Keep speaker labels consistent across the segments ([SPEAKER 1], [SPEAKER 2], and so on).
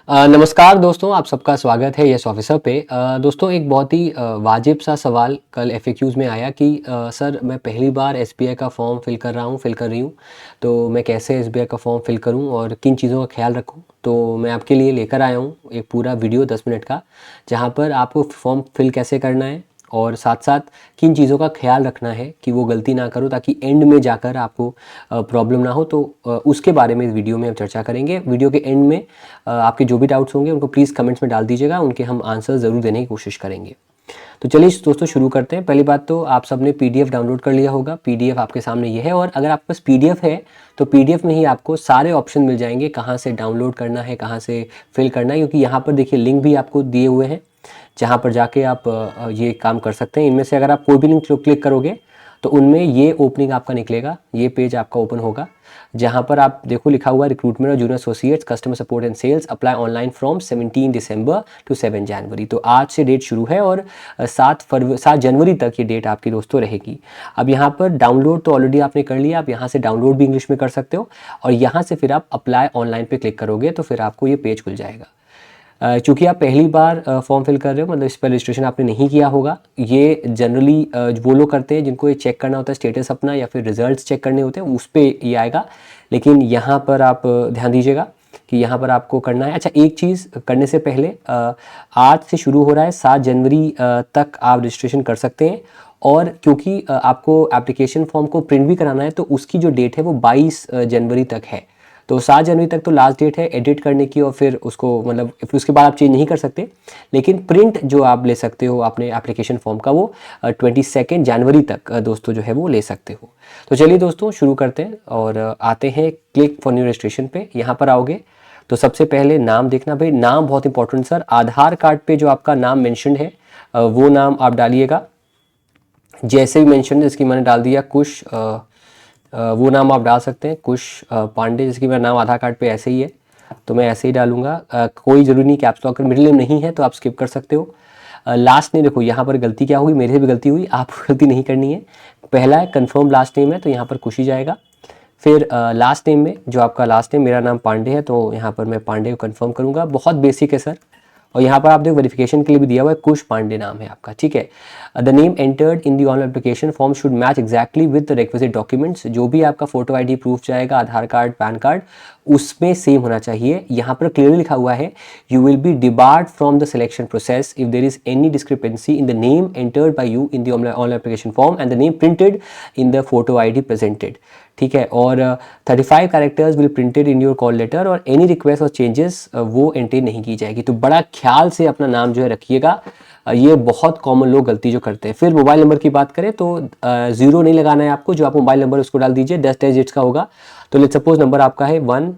[SPEAKER 1] नमस्कार दोस्तों, आप सबका स्वागत है यस ऑफिसर पे। दोस्तों एक बहुत ही वाजिब सा सवाल कल एफएक्यूज़ में आया कि सर मैं पहली बार एसबीआई का फॉर्म फिल कर रही हूँ, तो मैं कैसे एसबीआई का फॉर्म फिल करूँ और किन चीज़ों का ख्याल रखूँ। तो मैं आपके लिए लेकर आया हूँ एक पूरा वीडियो 10 मिनट का, जहाँ पर आपको फॉर्म फिल कैसे करना है और साथ साथ किन चीज़ों का ख्याल रखना है कि वो गलती ना करो, ताकि एंड में जाकर आपको प्रॉब्लम ना हो। तो उसके बारे में इस वीडियो में हम चर्चा करेंगे। वीडियो के एंड में आपके जो भी डाउट्स होंगे उनको प्लीज़ कमेंट्स में डाल दीजिएगा, उनके हम आंसर ज़रूर देने की कोशिश करेंगे। तो चलिए दोस्तों शुरू करते हैं। पहली बात तो आप सबने पीडीएफ डाउनलोड कर लिया होगा। पीडीएफ आपके सामने ये है, और अगर आपके पास पीडीएफ है तो पीडीएफ में ही आपको सारे ऑप्शन मिल जाएंगे, कहाँ से डाउनलोड करना है, कहाँ से फिल करना है, क्योंकि यहाँ पर देखिए लिंक भी आपको दिए हुए हैं जहाँ पर जाके आप ये काम कर सकते हैं। इनमें से अगर आप कोई भी लिंक क्लिक करोगे तो उनमें ये ओपनिंग आपका निकलेगा, ये पेज आपका ओपन होगा, जहाँ पर आप देखो लिखा हुआ है रिक्रूटमेंट और junior associates customer support and sales apply online from 17 दिसंबर टू 7 जनवरी। तो आज से डेट शुरू है और 7 जनवरी तक ये डेट आपकी दोस्तों रहेगी। अब यहाँ पर डाउनलोड तो ऑलरेडी आपने कर लिया, आप यहाँ से डाउनलोड भी इंग्लिश में कर सकते हो, और यहाँ से फिर आप अप्लाई ऑनलाइन पे क्लिक करोगे तो फिर आपको ये पेज खुल जाएगा। चूँकि आप पहली बार फॉर्म फिल कर रहे हो, मतलब इस पर रजिस्ट्रेशन आपने नहीं किया होगा, ये जनरली वो लोग करते हैं जिनको ये चेक करना होता है स्टेटस अपना, या फिर रिजल्ट्स चेक करने होते हैं, उस पर ये आएगा। लेकिन यहाँ पर आप ध्यान दीजिएगा कि यहाँ पर आपको करना है। अच्छा, एक चीज़ करने से पहले आज से शुरू हो रहा है, 7 जनवरी तक आप रजिस्ट्रेशन कर सकते हैं। और क्योंकि आपको एप्लीकेशन फॉर्म को प्रिंट भी कराना है, तो उसकी जो डेट है वो 22 जनवरी तक है। तो 7 जनवरी तक तो लास्ट डेट है एडिट करने की, और फिर उसको मतलब फिर उसके बाद आप चेंज नहीं कर सकते। लेकिन प्रिंट जो आप ले सकते हो अपने एप्लीकेशन फॉर्म का, वो 22 जनवरी तक दोस्तों जो है वो ले सकते हो। तो चलिए दोस्तों शुरू करते हैं और आते हैं क्लिक फॉर न्यू रजिस्ट्रेशन पे। यहाँ पर आओगे तो सबसे पहले नाम देखना भाई, नाम बहुत इंपॉर्टेंट सर। आधार कार्ड पे जो आपका नाम मेंशन है वो नाम आप डालिएगा। जैसे भी मेंशन है, इसकी मैंने डाल दिया कुश, वो नाम आप डाल सकते हैं, कुश पांडे, जैसे कि मेरा नाम आधार कार्ड पे ऐसे ही है तो मैं ऐसे ही डालूंगा। कोई ज़रूरी नहीं कैप्स लॉक कर, मिडिल नेम नहीं है तो आप स्किप कर सकते हो। लास्ट नेम देखो यहाँ पर गलती क्या होगी, मेरे से भी गलती हुई, आपको गलती नहीं करनी है। पहला है कन्फर्म लास्ट नेम है तो यहाँ पर कुश ही जाएगा। फिर लास्ट नेम में जो आपका लास्ट नेम, मेरा नाम पांडे है तो यहाँ पर मैं पांडे को कन्फर्म करूँगा। बहुत बेसिक है सर। और यहाँ पर आप देखो वेरिफिकेशन के लिए भी दिया हुआ है, कुश पांडे नाम है आपका, ठीक है। The name entered in the online application form should match exactly with the requisite documents. जो भी आपका फोटो आईडी प्रूफ जाएगा, आधार कार्ड, पैन कार्ड, उसमें सेम होना चाहिए। यहाँ पर क्लियरली लिखा हुआ है you will be debarred from the selection process if there is any discrepancy in the name entered by you in the online application form and the name printed in the photo ID presented, ठीक है। और 35 characters will printed in your call letter, और any request और changes वो enter नहीं की जाएगी। तो बड़ा ख्याल से अपना नाम जो है रखिएगा, ये बहुत कॉमन लोग गलती जो करते हैं। फिर मोबाइल नंबर की बात करें तो 0 नहीं लगाना है आपको, जो आप मोबाइल नंबर उसको डाल दीजिए, 10 डिजिट्स का होगा। तो लेट्स सपोज नंबर आपका है 1,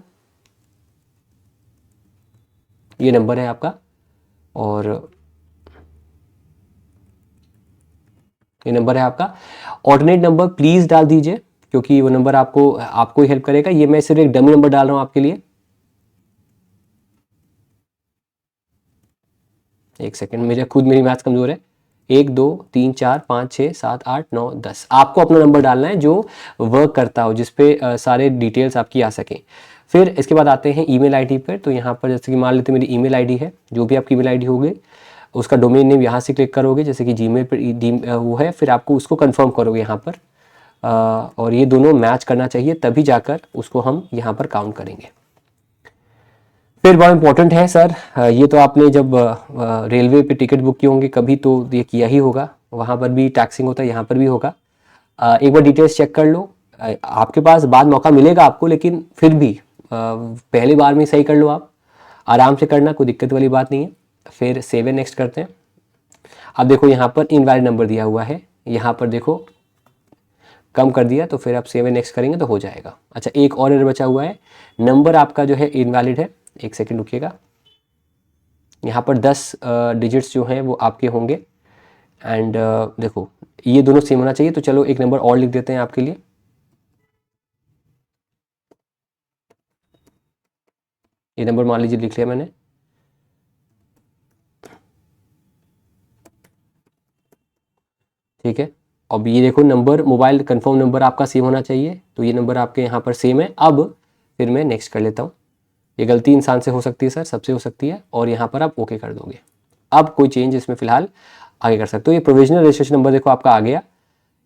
[SPEAKER 1] ये नंबर है आपका, और ये नंबर है आपका। ऑल्टरनेट नंबर प्लीज डाल दीजिए, क्योंकि वो नंबर आपको ही हेल्प करेगा। ये मैं सिर्फ एक डमी नंबर डाल रहा हूं आपके लिए। एक सेकंड, मेरी मैथ्स कमजोर है। 1 2 3 4 5 6 7 8 9 10, आपको अपना नंबर डालना है जो वर्क करता हो, जिसपे सारे डिटेल्स आपकी आ सकें। फिर इसके बाद आते हैं ईमेल आईडी पर। तो यहाँ पर जैसे कि मान लेते मेरी ईमेल आईडी है, जो भी आपकी ईमेल आईडी होगी उसका डोमेन नेम यहाँ से क्लिक करोगे, जैसे कि जीमेल पर वो है, फिर आपको उसको कंफर्म करोगे यहाँ पर। और ये दोनों मैच करना चाहिए, तभी जाकर उसको हम यहाँ पर काउंट करेंगे। फिर बहुत इंपॉर्टेंट है सर, ये तो आपने जब रेलवे पे टिकट बुक किए होंगे कभी तो ये किया ही होगा, वहाँ पर भी टैक्सिंग होता है, यहाँ पर भी होगा। एक बार डिटेल्स चेक कर लो। आपके पास बाद मौका मिलेगा आपको, लेकिन फिर भी पहली बार में सही कर लो, आप आराम से करना, कोई दिक्कत वाली बात नहीं है। फिर सेव एंड नेक्स्ट करते हैं। अब देखो यहाँ पर इनवैलिड नंबर दिया हुआ है, यहाँ पर देखो कम कर दिया, तो फिर आप सेव एंड नेक्स्ट करेंगे तो हो जाएगा। अच्छा, एक और एरर बचा हुआ है, नंबर आपका जो है इनवैलिड है। एक सेकंड रुकिएगा, यहाँ पर 10 डिजिट्स जो हैं वो आपके होंगे, एंड देखो ये दोनों सेम होना चाहिए। तो चलो एक नंबर और लिख देते हैं आपके लिए। ये नंबर मान लीजिए लिख लिया मैंने, ठीक है। अब ये देखो नंबर, मोबाइल कंफर्म नंबर आपका सेम होना चाहिए, तो ये नंबर आपके यहाँ पर सेम है। अब फिर मैं नेक्स्ट कर लेता हूँ। ये गलती इंसान से हो सकती है सर, सबसे हो सकती है, और यहाँ पर आप ओके कर दोगे। अब कोई चेंज इसमें फिलहाल आगे कर सकते हो। ये प्रोविजनल रजिस्ट्रेशन नंबर देखो आपका आ गया,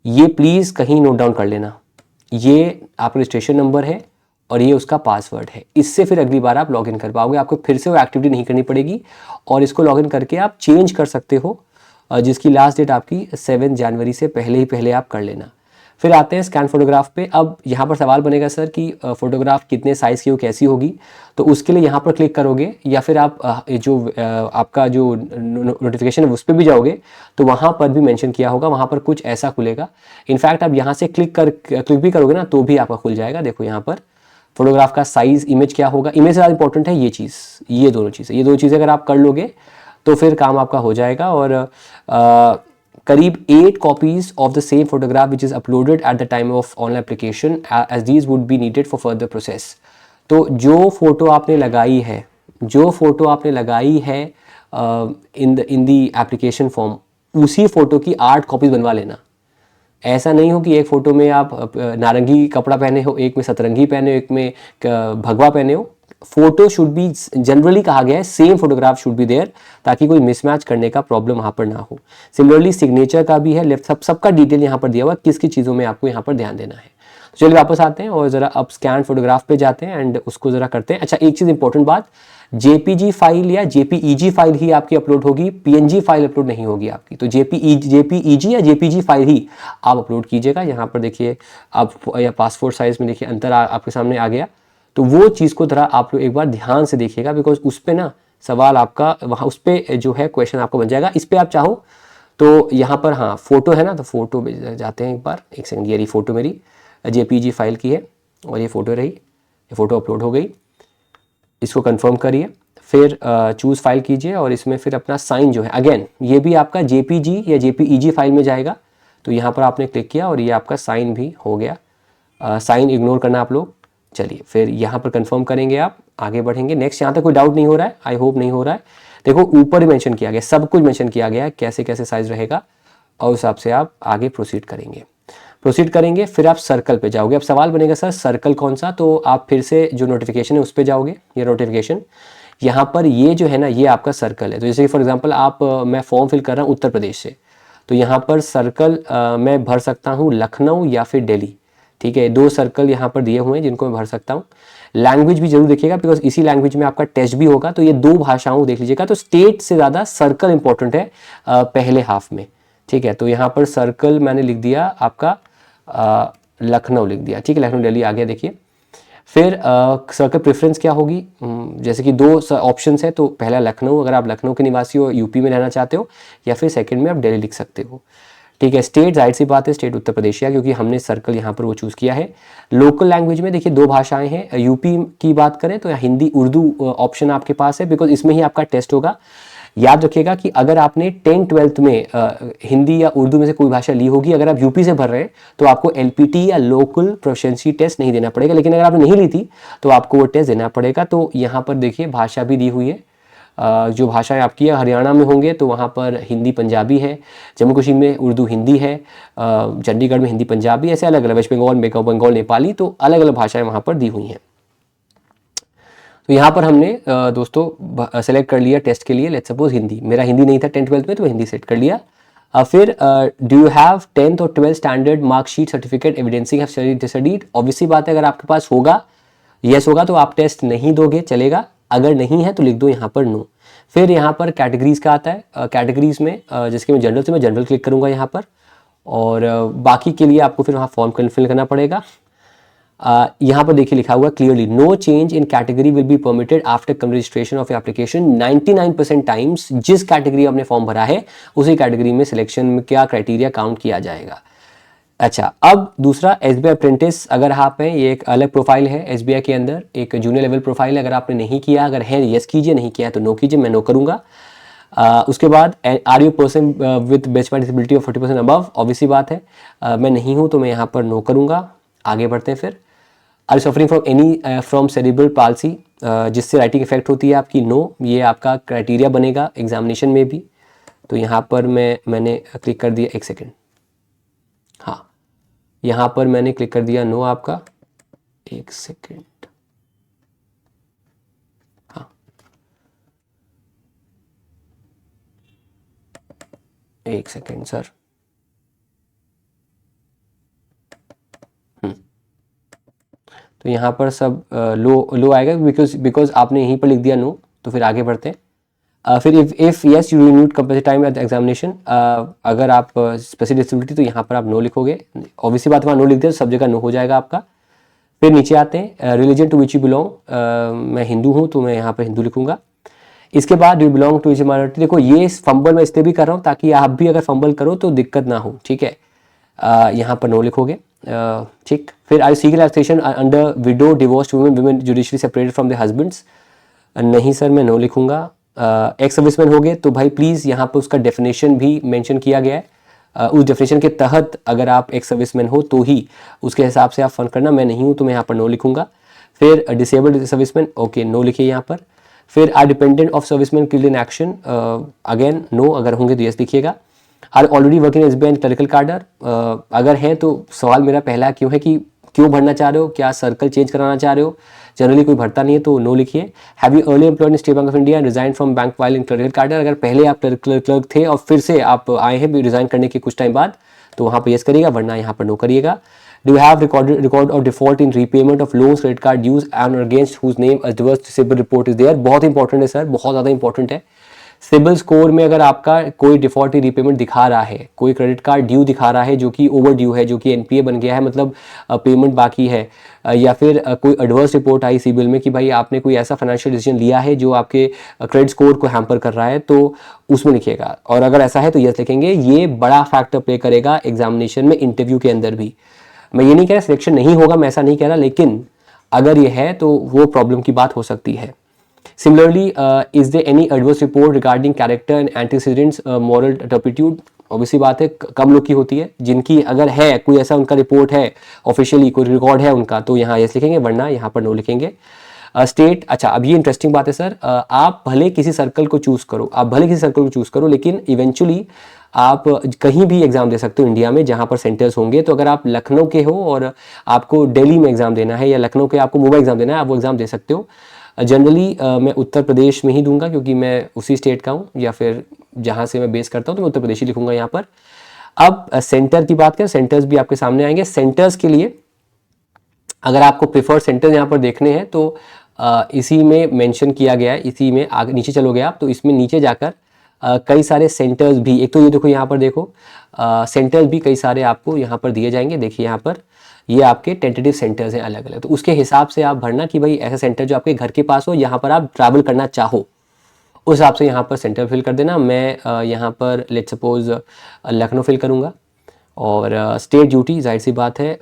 [SPEAKER 1] ये प्लीज़ कहीं नोट डाउन कर लेना, ये आपका रजिस्ट्रेशन नंबर है और ये उसका पासवर्ड है। इससे फिर अगली बार आप लॉगिन कर पाओगे, आपको फिर से वो एक्टिविटी नहीं करनी पड़ेगी, और इसको लॉगिन करके आप चेंज कर सकते हो, जिसकी लास्ट डेट आपकी 7 जनवरी से पहले ही पहले आप कर लेना। फिर आते हैं स्कैन फोटोग्राफ पे। अब यहाँ पर सवाल बनेगा सर कि फोटोग्राफ कितने साइज़ की हो, कैसी होगी, तो उसके लिए यहाँ पर क्लिक करोगे, या फिर आप आपका जो नोटिफिकेशन है उस पर भी जाओगे, तो वहाँ पर भी मेंशन किया होगा, वहाँ पर कुछ ऐसा खुलेगा। इनफैक्ट आप यहाँ से क्लिक भी करोगे ना तो भी आपका खुल जाएगा। देखो यहाँ पर फोटोग्राफ का साइज़, इमेज क्या होगा, इमेज से ज़्यादा इंपॉर्टेंट है ये चीज़, ये दोनों चीज़ें अगर आप कर लोगे तो फिर काम आपका हो जाएगा। और करीब 8 copies of the same photograph which is uploaded at the time of online application as these would be needed for further process. तो जो फोटो आपने लगाई है इन द एप्लीकेशन फॉर्म, उसी फोटो की 8 कॉपीज बनवा लेना। ऐसा नहीं हो कि एक फ़ोटो में आप नारंगी कपड़ा पहने हो, एक में सतरंगी पहने हो, एक में भगवा पहने हो। फोटो शुड बी, जनरली कहा गया है same photograph should be there, ताकि कोई मिसमैच करने का प्रॉब्लम वहाँ पर ना हो। सिमिलरली सिग्नेचर का भी है, लेफ्ट सबका डिटेल यहाँ पर दिया हुआ, किस किस चीज़ों में आपको यहाँ पर ध्यान देना है। तो चलिए वापस आते हैं और ज़रा अब स्कैन फोटोग्राफ पे जाते हैं एंड उसको ज़रा करते हैं। अच्छा, एक चीज़ इंपॉर्टेंट बात, जेपीजी फाइल या जेपीईजी फाइल ही आपकी अपलोड होगी, पीएनजी फाइल अपलोड नहीं होगी आपकी। तो जेपीईजी या जेपीजी फाइल ही आप अपलोड कीजिएगा। यहाँ पर देखिए आप, या पासपोर्ट साइज में देखिए अंतर आपके सामने आ गया, तो वो चीज़ को थोड़ा आप लोग एक बार ध्यान से देखिएगा, बिकॉज उस पर ना सवाल आपका वहाँ उस पर जो है क्वेश्चन आपको बन जाएगा। इस पर आप चाहो तो यहाँ पर, हाँ फोटो है ना, तो फोटो पे जाते हैं एक बार, एक सेकंड, ये रही फोटो मेरी जेपीजी फाइल की है, और ये फ़ोटो रही, ये फ़ोटो अपलोड हो गई। इसको कंफर्म करिए, फिर चूज़ फाइल कीजिए, और इसमें फिर अपना साइन जो है, अगेन ये भी आपका जेपीजी या जेपीईजी फाइल में जाएगा। तो यहाँ पर आपने क्लिक किया और ये आपका साइन भी हो गया। साइन इग्नोर करना आप लोग। चलिए फिर यहाँ पर कंफर्म करेंगे, आप आगे बढ़ेंगे। नेक्स्ट, यहाँ तक कोई डाउट नहीं हो रहा है, आई होप नहीं हो रहा है। देखो ऊपर ही मेंशन किया गया, सब कुछ मेंशन किया गया है, कैसे कैसे साइज रहेगा, और उस हिसाब से आप आगे प्रोसीड करेंगे। फिर आप सर्कल पे जाओगे। अब सवाल बनेगा सर सर्कल कौन सा, तो आप फिर से जो नोटिफिकेशन है उस पर जाओगे। ये नोटिफिकेशन यहाँ पर, ये जो है ना, ये आपका सर्कल है। तो जैसे फॉर एग्जांपल आप, मैं फॉर्म फिल कर रहा हूँ उत्तर प्रदेश से, तो यहाँ पर सर्कल मैं भर सकता हूँ लखनऊ या फिर दिल्ली। ठीक है, 2 सर्कल यहाँ पर दिए हुए हैं जिनको मैं भर सकता हूँ। लैंग्वेज भी जरूर देखिएगा, बिकॉज इसी लैंग्वेज में आपका टेस्ट भी होगा। तो ये 2 भाषाओं देख लीजिएगा। तो स्टेट से ज़्यादा सर्कल इंपॉर्टेंट है पहले हाफ में। ठीक है, तो यहाँ पर सर्कल मैंने लिख दिया आपका लखनऊ लिख दिया। ठीक है, लखनऊ दिल्ली आ गया। देखिए फिर सर्कल प्रेफरेंस क्या होगी, जैसे कि 2 ऑप्शन है, तो पहला लखनऊ, अगर आप लखनऊ के निवासी हो, यूपी में रहना चाहते हो, या फिर सेकंड में आप दिल्ली लिख सकते हो। ठीक है, स्टेट जाहिर सी बात है स्टेट उत्तर प्रदेश है, क्योंकि हमने सर्कल यहाँ पर वो चूज़ किया है। लोकल लैंग्वेज में देखिए 2 भाषाएं हैं, यूपी की बात करें तो हिंदी उर्दू ऑप्शन आपके पास है, बिकॉज इसमें ही आपका टेस्ट होगा। याद रखिएगा कि अगर आपने 10th-12th में हिंदी या उर्दू में से कोई भाषा ली होगी, अगर आप यूपी से भर रहे हैं तो आपको एलपीटी या लोकल प्रोफिशिएंसी टेस्ट नहीं देना पड़ेगा, लेकिन अगर आपने नहीं ली थी तो आपको वो टेस्ट देना पड़ेगा। तो यहाँ पर देखिए भाषा भी दी हुई है, जो भाषाएं आपकी हरियाणा में होंगे तो वहाँ पर हिंदी पंजाबी है, जम्मू कश्मीर में उर्दू हिंदी है, चंडीगढ़ में हिंदी पंजाबी, ऐसे अलग अलग, वेस्ट बंगाल नेपाली, तो अलग अलग भाषाएं वहाँ पर दी हुई हैं। तो यहाँ पर हमने दोस्तों सेलेक्ट कर लिया टेस्ट के लिए, लेट्स सपोज हिंदी, मेरा हिंदी नहीं था 10th-12th में, तो हिंदी सेलेक्ट कर लिया। फिर डू यू हैव 10th और 12th standard marksheet certificate evidencing have studied. Obviously बात है, अगर आपके पास होगा, यस होगा, तो आप टेस्ट नहीं दोगे चलेगा, अगर नहीं है तो लिख दो यहाँ पर नो। फिर यहाँ पर कैटेगरीज का आता है, कैटेगरीज में जिसके मैं जनरल से, मैं जनरल क्लिक करूँगा यहाँ पर, और बाकी के लिए आपको फिर वहाँ फॉर्म फिल करना पड़ेगा। यहाँ पर देखिए लिखा हुआ clearly, no change in category will be permitted after registration of application. 99% times जिस कैटेगरी आपने फॉर्म भरा है उसी कैटेगरी में सिलेक्शन में क्या क्राइटेरिया काउंट किया जाएगा। अच्छा, अब दूसरा एसबीआई अप्रेंटिस अगर आप हैं, ये एक अलग प्रोफाइल है एसबीआई के अंदर, एक जूनियर लेवल प्रोफाइल है। अगर आपने नहीं किया, अगर है यस कीजिए, नहीं किया है तो नो कीजिए, मैं नो करूँगा। उसके बाद are you person with benchmark disability of 40% above, obviously बात है, मैं नहीं हूँ तो मैं यहाँ पर नो करूँगा। आगे बढ़ते हैं फिर, are you suffering from any from cerebral palsy, जिससे राइटिंग इफेक्ट होती है आपकी, नो, ये आपका क्राइटेरिया बनेगा एग्जामिनेशन में भी। तो यहाँ पर मैंने क्लिक कर दिया, एक सेकेंड, हाँ यहाँ पर मैंने क्लिक कर दिया नो आपका, एक सेकेंड, एक सेकेंड सर। तो यहाँ पर सब लो लो आएगा, बिकॉज बिकॉज आपने यहीं पर लिख दिया नो, तो फिर आगे बढ़ते हैं। फिर if yes you renewed compulsory time at examination, अगर आप स्पेशल डिसेबिलिटी तो यहाँ पर आप नो लिखोगे, ऑब्वियसली बात वहाँ नो लिख दिया, सब जगह नो हो जाएगा आपका। फिर नीचे आते हैं religion to which you belong, मैं हिंदू हूँ तो मैं यहाँ पर हिंदू लिखूंगा। इसके बाद you belong to which minority, देखो ये फंबल मैं इसलिए भी कर रहा हूँ ताकि आप भी अगर फंबल करो तो दिक्कत ना हो, ठीक है। यहाँ पर नो लिखोगे, ठीक। फिर I seek relaxation under widow divorced women, women judicially separated from the husbands, नहीं सर मैं नो लिखूंगा। एक्स सर्विसमैन हो गए तो भाई प्लीज़ यहाँ पर उसका डेफिनेशन भी मेंशन किया गया है, उस डेफिनेशन के तहत अगर आप एक्स सर्विसमैन हो तो ही उसके हिसाब से आप फंड करना, मैं नहीं हूँ तो मैं यहाँ पर नो लिखूंगा। फिर डिसेबल्ड सर्विसमैन, ओके नो लिखिए यहाँ पर। फिर are dependent of serviceman killed in action, again no, अगर होंगे तो यस लिखिएगा। Are already working S B I clerical cadre, अगर हैं तो सवाल मेरा पहला क्यों है कि क्यों भरना चाह रहे हो, क्या सर्कल चेंज कराना चाह रहे हो, जनरली कोई भरता नहीं है तो नो लिखिए। Have you early employed in state bank of India and resign from bank while in clerical cadre, अगर पहले आप क्लर्क थे और फिर से आप आए हैं रिजाइन करने के कुछ टाइम बाद तो वहाँ पर यस करिएगा, वरना यहाँ पर नो करिएगा। Do have record of default in repayment of loans credit card dues and against whose name a CIBIL report is there, बहुत इंपॉर्टेंट है सर, बहुत ज़्यादा इंपॉर्टेंट है। सिबिल स्कोर में अगर आपका कोई डिफॉल्ट रीपेमेंट दिखा रहा है, कोई क्रेडिट कार्ड ड्यू दिखा रहा है जो कि ओवर ड्यू है, जो कि एनपीए बन गया है, मतलब पेमेंट बाकी है, या फिर कोई एडवर्स रिपोर्ट आई सिबिल में कि भाई आपने कोई ऐसा फाइनेंशियल डिसीजन लिया है जो आपके क्रेडिट स्कोर को हैम्पर कर रहा है, तो उसमें लिखिएगा। और अगर ऐसा है तो यस लिखेंगे, ये बड़ा फैक्टर प्ले करेगा एग्जामिनेशन में, इंटरव्यू के अंदर भी। मैं ये नहीं कह रहा सिलेक्शन नहीं होगा, मैं ऐसा नहीं कह रहा, लेकिन अगर ये है तो वो प्रॉब्लम की बात हो सकती है। Similarly, is there any adverse report regarding character and antecedents, moral turpitude? Obviously बात है कम लोग की होती है, जिनकी अगर है कोई ऐसा उनका रिपोर्ट है, ऑफिशियली कोई रिकॉर्ड है उनका, तो यहाँ यस लिखेंगे, वरना यहाँ पर नो लिखेंगे। स्टेट, अच्छा अब ये इंटरेस्टिंग बात है सर, आप भले किसी सर्कल को चूज करो, आप भले किसी सर्कल को चूज करो, लेकिन इवेंचुअली आप कहीं भी एग्जाम दे सकते हो इंडिया में जहाँ पर सेंटर्स होंगे। तो अगर आप लखनऊ के हो और आपको दिल्ली में एग्जाम देना है, या लखनऊ के आपको मुंबई एग्जाम देना है, आप वो एग्जाम दे सकते हो। जनरली मैं उत्तर प्रदेश में ही दूंगा क्योंकि मैं उसी स्टेट का हूँ, या फिर जहाँ से मैं बेस करता हूँ तो मैं उत्तर प्रदेश ही लिखूंगा यहाँ पर। अब सेंटर की बात करें, सेंटर्स भी आपके सामने आएंगे। सेंटर्स के लिए अगर आपको प्रिफर्ड सेंटर्स यहाँ पर देखने हैं तो इसी में मेंशन किया गया है, इसी में आगे नीचे चलोगे आप तो इसमें नीचे जाकर कई सारे सेंटर्स भी, एक तो ये देखो यहाँ पर देखो सेंटर्स भी कई सारे आपको यहाँ पर दिए जाएंगे। देखिए यहाँ पर ये आपके टेंटेटिव सेंटर्स हैं अलग अलग, तो उसके हिसाब से आप भरना कि भाई ऐसा सेंटर जो आपके घर के पास हो, यहाँ पर आप ट्रैवल करना चाहो, उस हिसाब से यहाँ पर सेंटर फिल कर देना। मैं यहाँ पर लेट सपोज लखनऊ फिल करूँगा। और स्टेट ड्यूटी जाहिर सी बात है,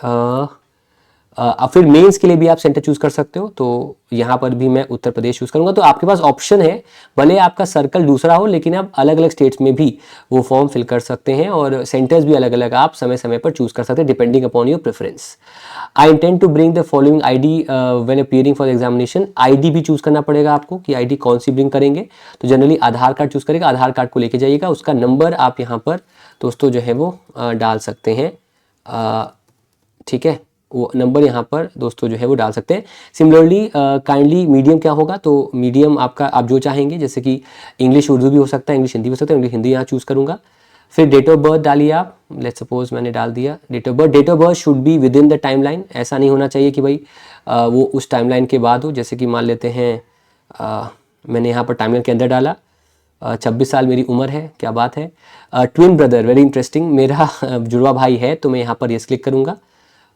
[SPEAKER 1] अब फिर मेंस के लिए भी आप सेंटर चूज कर सकते हो, तो यहाँ पर भी मैं उत्तर प्रदेश चूज करूंगा। तो आपके पास ऑप्शन है, भले आपका सर्कल दूसरा हो लेकिन आप अलग अलग स्टेट्स में भी वो फॉर्म फिल कर सकते हैं, और सेंटर्स भी अलग अलग आप समय समय पर चूज कर सकते हैं depending upon your preference. I intend to bring the following ID when appearing for examination, ID भी चूज करना पड़ेगा आपको कि आईडी कौन सी ब्रिंग करेंगे। तो जनरली आधार कार्ड चूज करेगा, आधार कार्ड को लेके जाइएगा, उसका नंबर आप यहाँ पर दोस्तों जो है वो डाल सकते हैं, ठीक है, वो नंबर यहाँ पर दोस्तों जो है वो डाल सकते हैं। सिमिलरली काइंडली मीडियम क्या होगा, तो मीडियम आपका आप जो चाहेंगे, जैसे कि इंग्लिश उर्दू भी हो सकता है, इंग्लिश हिंदी भी हो सकता है, इंग्लिश हिंदी यहाँ चूज़ करूँगा। फिर डेट ऑफ बर्थ डालिए आप, लेट्स सपोज मैंने डाल दिया date of birth. Date of birth should be within the timeline, ऐसा नहीं होना चाहिए कि भाई वो उस टाइमलाइन के बाद हो, जैसे कि मान लेते हैं मैंने यहाँ पर टाइमलाइन के अंदर डाला 26 साल मेरी उम्र है, क्या बात है। ट्विन ब्रदर, वेरी इंटरेस्टिंग, मेरा जुड़वा भाई है तो मैं यहाँ पर यस क्लिक करूँगा।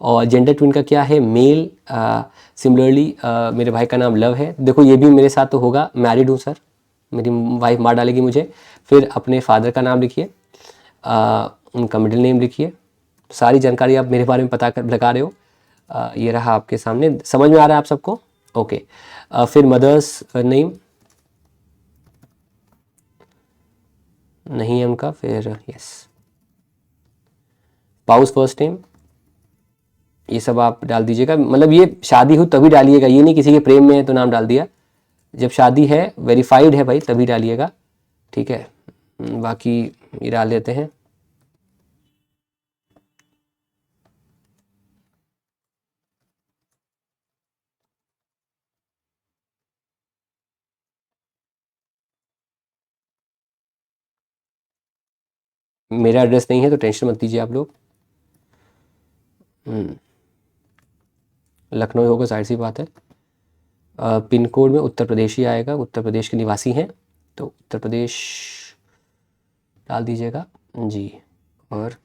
[SPEAKER 1] और जेंडर ट्विन का क्या है, मेल। सिमिलरली मेरे भाई का नाम लव है, देखो ये भी मेरे साथ तो होगा, मैरिड हूँ सर, मेरी वाइफ मार डालेगी मुझे। फिर अपने फादर का नाम लिखिए, उनका मिडिल नेम लिखिए, सारी जानकारी आप मेरे बारे में पता कर लगा रहे हो। ये रहा आपके सामने, समझ में आ रहा है आप सबको, ओके। फिर मदर्स नेम नहीं है उनका, फिर यस। पाउस फर्स्ट नेम, ये सब आप डाल दीजिएगा, मतलब ये शादी हो तभी डालिएगा, ये नहीं किसी के प्रेम में है तो नाम डाल दिया, जब शादी है वेरीफाइड है भाई तभी डालिएगा, ठीक है। बाकी ये डाल देते हैं। मेरा एड्रेस नहीं है तो टेंशन मत लीजिए आप लोग। लखनऊ होगा, जाहिर सी बात है। पिन कोड में उत्तर प्रदेश ही आएगा, उत्तर प्रदेश के निवासी हैं तो उत्तर प्रदेश डाल दीजिएगा जी। और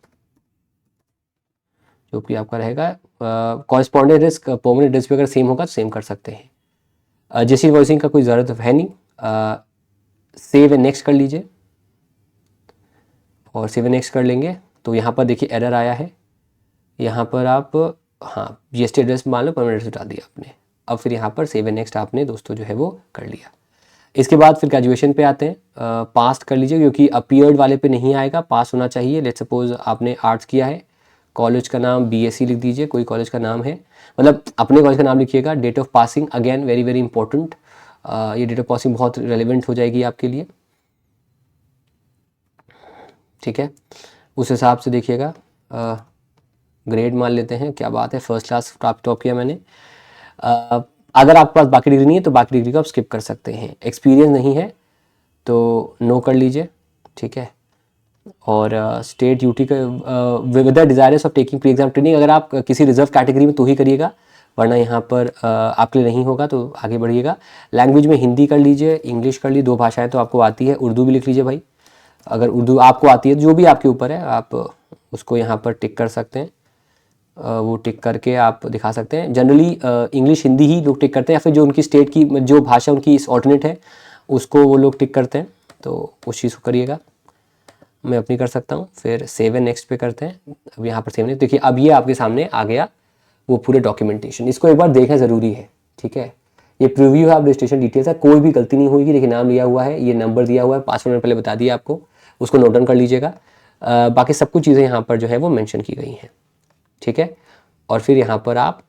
[SPEAKER 1] जो भी आपका रहेगा कॉरेस्पॉन्डेंट एड्रेस परमानेंट एड्रेस भी अगर सेम होगा तो सेम कर सकते हैं। जैसी वॉइसिंग का कोई ज़रूरत है नहीं। सेव एंड नेक्स्ट कर लीजिए, और सेव एंड नेक्स्ट कर लेंगे तो यहाँ पर देखिए एरर आया है। यहाँ पर आप हाँ जीएसटी एड्रेस मान लो परमानेंट एड्रेस डाल दिया आपने। अब फिर यहाँ पर सेव एंड नेक्स्ट आपने दोस्तों जो है वो कर लिया। इसके बाद फिर ग्रेजुएशन पे आते हैं। पास कर लीजिए, क्योंकि अपीयर्ड वाले पे नहीं आएगा, पास होना चाहिए। लेट्स सपोज आपने आर्ट्स किया है, कॉलेज का नाम बीएससी लिख दीजिए, कोई कॉलेज का नाम है, मतलब अपने कॉलेज का नाम लिखिएगा। Date of passing again very very important, ये डेट ऑफ पासिंग बहुत रिलेवेंट हो जाएगी आपके लिए, ठीक है। उस हिसाब से देखिएगा। ग्रेड मान लेते हैं, क्या बात है, फर्स्ट क्लास टॉप किया मैंने। अगर आपके पास बाकी डिग्री नहीं है तो बाकी डिग्री को आप स्किप कर सकते हैं। एक्सपीरियंस नहीं है तो नो कर लीजिए, ठीक है। और स्टेट ड्यूटी का with the desires of taking pre exam training, अगर आप किसी रिजर्व कैटेगरी में तो ही करिएगा, वरना यहाँ पर आपके लिए नहीं होगा, तो आगे बढ़िएगा। लैंग्वेज में हिंदी कर लीजिए, इंग्लिश कर लीजिए, 2 भाषाएं तो आपको आती है। उर्दू भी लिख लीजिए भाई, अगर उर्दू आपको आती है, जो भी आपके ऊपर है, आप उसको यहाँ पर टिक कर सकते हैं। वो टिक करके आप दिखा सकते हैं। जनरली इंग्लिश हिंदी ही लोग टिक करते हैं, या फिर जो उनकी स्टेट की जो भाषा उनकी इस ऑल्टरनेट है उसको वो लोग टिक करते हैं, तो उस चीज़ को करिएगा। मैं अपनी कर सकता हूँ। फिर सेव एंड नेक्स्ट पे करते हैं। अब यहाँ पर सेव नेक्स्ट देखिए, अब ये आपके सामने आ गया वो पूरे डॉक्यूमेंटेशन। इसको एक बार देखना ज़रूरी है, ठीक है। ये प्रीव्यू है, आप रजिस्ट्रेशन डिटेल्स है, कोई भी गलती नहीं होगी। देखिए नाम लिया हुआ है, ये नंबर दिया हुआ है, पासवर्ड मैंने पहले बता दिया आपको, उसको नोट डाउन कर लीजिएगा। बाकी सब कुछ चीज़ें यहाँ पर जो है वो मेंशन की गई हैं, ठीक है। और फिर यहाँ पर आप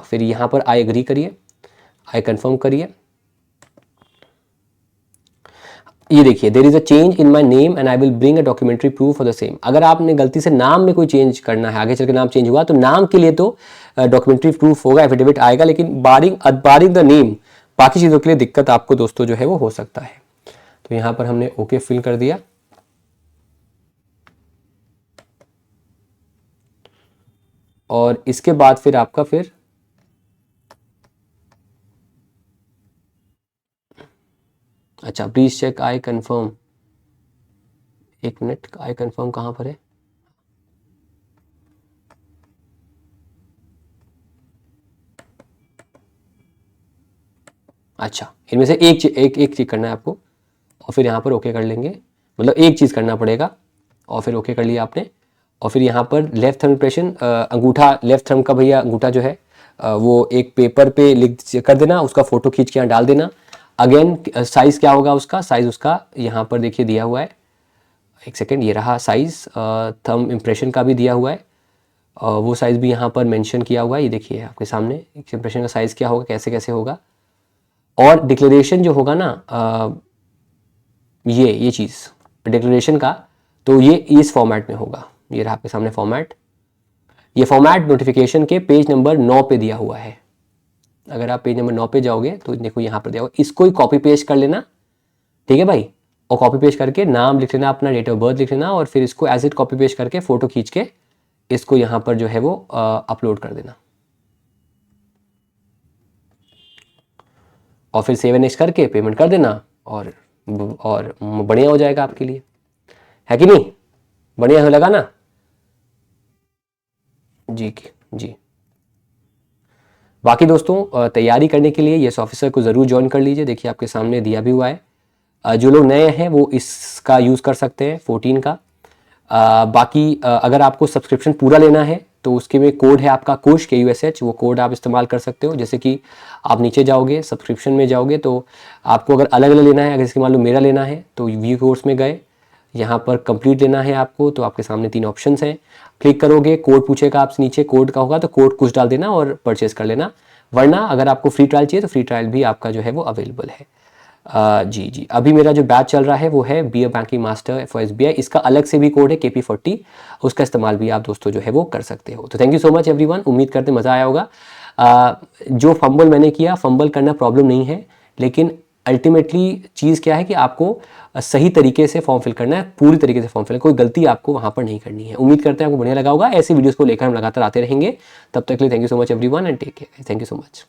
[SPEAKER 1] फिर यहाँ पर आई एग्री करिए, आई कंफर्म करिए। ये देखिए, there is a change in my name and I will bring a documentary proof for the same. अगर आपने गलती से नाम में कोई चेंज करना है, आगे चल के नाम चेंज हुआ, तो नाम के लिए तो डॉक्यूमेंट्री प्रूफ होगा, एफिडेविट आएगा, लेकिन बारिंग द नेम, बाकी चीज़ों के लिए दिक्कत आपको दोस्तों जो है वो हो सकता है। तो यहाँ पर हमने ओके फिल कर दिया। और इसके बाद फिर आपका फिर अच्छा, प्लीज चेक आई कंफर्म। एक मिनट, आई कंफर्म कहाँ पर है? अच्छा, इनमें से एक चीज करना है आपको, और फिर यहाँ पर ओके कर लेंगे। मतलब एक चीज़ करना पड़ेगा, और फिर ओके कर लिया आपने। और फिर यहाँ पर लेफ्ट थंब इम्प्रेशन, अंगूठा, लेफ्ट थंब का भैया अंगूठा जो है वो एक पेपर पे लिख कर देना, उसका फोटो खींच के यहाँ डाल देना। अगेन साइज क्या होगा उसका, साइज उसका यहाँ पर देखिए दिया हुआ है, एक सेकेंड, ये रहा साइज। थंब इम्प्रेशन का भी दिया हुआ है, वो साइज़ भी यहाँ पर मेंशन किया हुआ है। ये देखिए आपके सामने इम्प्रेशन का साइज़ क्या होगा, कैसे कैसे होगा। और डिक्लेरेशन जो होगा ना, ये चीज़ डिक्लेरेशन का, तो ये इस फॉर्मेट में होगा। ये रहा आपके सामने फॉर्मेट। ये फॉर्मेट नोटिफिकेशन के पेज नंबर 9 पे दिया हुआ है। अगर आप पेज नंबर 9 पे जाओगे तो देखो यहाँ पर दिया हुआ, इसको ही कॉपी पेस्ट कर लेना, ठीक है भाई। और कॉपी पेस्ट करके नाम लिख लेना, अपना डेट ऑफ बर्थ लिख लेना, और फिर इसको एज इट कॉपी पेस्ट करके फोटो खींच के इसको यहाँ पर जो है वो अपलोड कर देना, और फिर सेव एंड नेक्स्ट करके पेमेंट कर देना, और बढ़िया हो जाएगा आपके लिए, है कि नहीं? बढ़िया हो लगा ना? जी जी। बाकी दोस्तों तैयारी करने के लिए येस ऑफिसर को ज़रूर ज्वाइन कर लीजिए। देखिए आपके सामने दिया भी हुआ है। जो लोग नए हैं वो इसका यूज़ कर सकते हैं 14 का। बाकी अगर आपको सब्सक्रिप्शन पूरा लेना है तो उसके में कोड है आपका KUSH KUSH, वो कोड आप इस्तेमाल कर सकते हो। जैसे कि आप नीचे जाओगे, सब्सक्रिप्शन में जाओगे, तो आपको अगर अलग अलग लेना है, अगर जैसे मान लो मेरा लेना है तो व्यू कोर्स में गए, यहाँ पर कंप्लीट लेना है आपको, तो आपके सामने 3 ऑप्शंस हैं। क्लिक करोगे, कोड पूछेगा आपसे, नीचे कोड का होगा तो कोड KUSH डाल देना और परचेज कर लेना। वरना अगर आपको फ्री ट्रायल चाहिए तो फ्री ट्रायल भी आपका जो है वो अवेलेबल है। जी। अभी मेरा जो बैच चल रहा है वो है B A banking master for SBI। इसका अलग से भी कोड है KP40, उसका इस्तेमाल भी आप दोस्तों जो है वो कर सकते हो। तो thank you so much everyone, उम्मीद करते मज़ा आया होगा। जो फंबल मैंने किया, फंबल करना प्रॉब्लम नहीं है, लेकिन अल्टीमेटली चीज़ क्या है कि आपको सही तरीके से फॉर्म फिल करना है, पूरी तरीके से फॉर्म फिल, कोई गलती आपको वहाँ पर नहीं करनी है। उम्मीद करते हैं आपको बढ़िया लगा होगा। ऐसी वीडियोज़ को लेकर हम लगातार आते रहेंगे। तब तक के लिए thank you so much everyone and take care. Thank you so much.